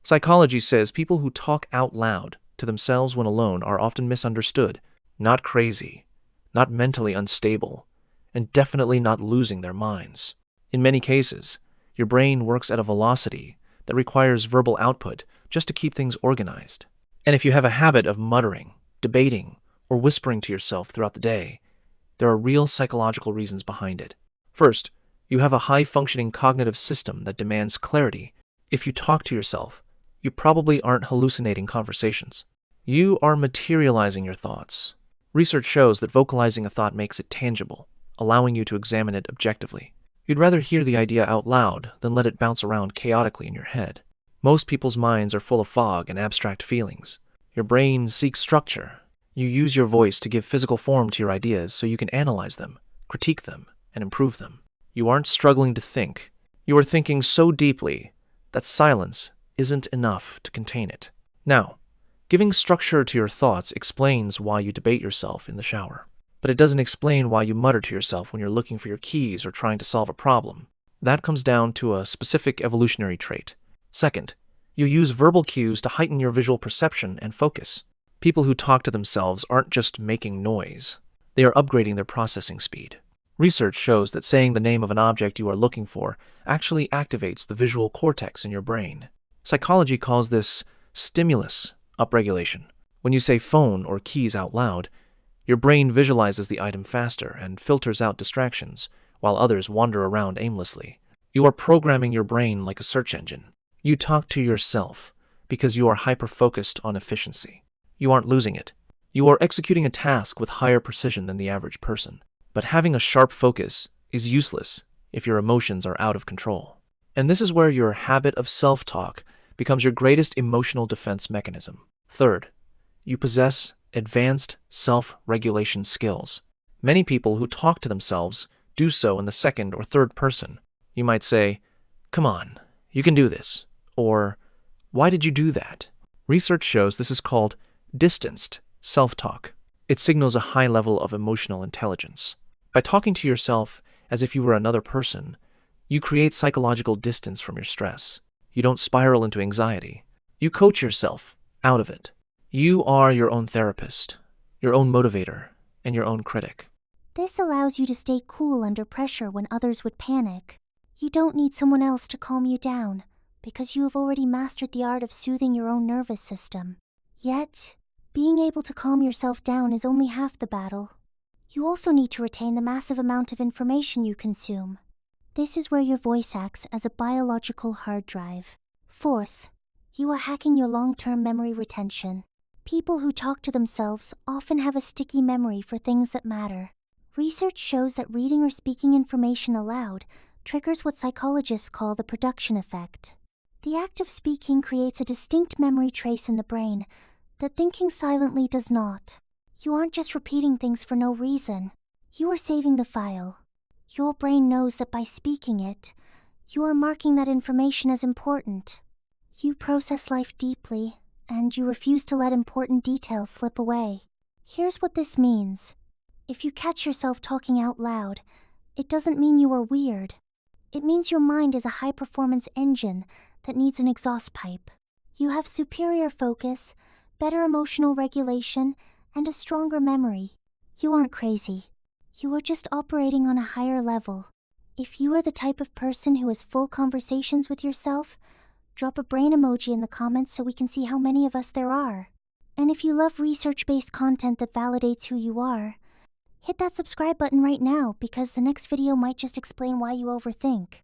Psychology says people who talk out loud to themselves when alone are often misunderstood, not crazy, not mentally unstable, and definitely not losing their minds. In many cases, your brain works at a velocity that requires verbal output just to keep things organized. And if you have a habit of muttering, debating, or whispering to yourself throughout the day, there are real psychological reasons behind it. First, you have a high-functioning cognitive system that demands clarity. If you talk to yourself, you probably aren't hallucinating conversations. You are materializing your thoughts. Research shows that vocalizing a thought makes it tangible, allowing you to examine it objectively. You'd rather hear the idea out loud than let it bounce around chaotically in your head. Most people's minds are full of fog and abstract feelings. Your brain seeks structure. You use your voice to give physical form to your ideas so you can analyze them, critique them, and improve them. You aren't struggling to think. You are thinking so deeply that silence isn't enough to contain it. Now, giving structure to your thoughts explains why you debate yourself in the shower. But it doesn't explain why you mutter to yourself when you're looking for your keys or trying to solve a problem. That comes down to a specific evolutionary trait. Second, you use verbal cues to heighten your visual perception and focus. People who talk to themselves aren't just making noise. They are upgrading their processing speed. Research shows that saying the name of an object you are looking for actually activates the visual cortex in your brain. Psychology calls this stimulus upregulation. When you say phone or keys out loud, your brain visualizes the item faster and filters out distractions, while others wander around aimlessly. You are programming your brain like a search engine. You talk to yourself because you are hyper-focused on efficiency. You aren't losing it. You are executing a task with higher precision than the average person. But having a sharp focus is useless if your emotions are out of control. And this is where your habit of self-talk becomes your greatest emotional defense mechanism. Third, you possess advanced self-regulation skills. Many people who talk to themselves do so in the second or third person. You might say, "Come on, you can do this," or "Why did you do that?" Research shows this is called distanced self-talk. It signals a high level of emotional intelligence. By talking to yourself as if you were another person, you create psychological distance from your stress. You don't spiral into anxiety. You coach yourself out of it. You are your own therapist, your own motivator, and your own critic. This allows you to stay cool under pressure when others would panic. You don't need someone else to calm you down, because you have already mastered the art of soothing your own nervous system. Yet, being able to calm yourself down is only half the battle. You also need to retain the massive amount of information you consume. This is where your voice acts as a biological hard drive. Fourth, you are hacking your long-term memory retention. People who talk to themselves often have a sticky memory for things that matter. Research shows that reading or speaking information aloud triggers what psychologists call the production effect. The act of speaking creates a distinct memory trace in the brain that thinking silently does not. You aren't just repeating things for no reason. You are saving the file. Your brain knows that by speaking it, you are marking that information as important. You process life deeply, and you refuse to let important details slip away. Here's what this means. If you catch yourself talking out loud, it doesn't mean you are weird. It means your mind is a high-performance engine that needs an exhaust pipe. You have superior focus, better emotional regulation, and a stronger memory. You aren't crazy. You are just operating on a higher level. If you are the type of person who has full conversations with yourself, drop a brain emoji in the comments so we can see how many of us there are. And if you love research-based content that validates who you are, hit that subscribe button right now because the next video might just explain why you overthink.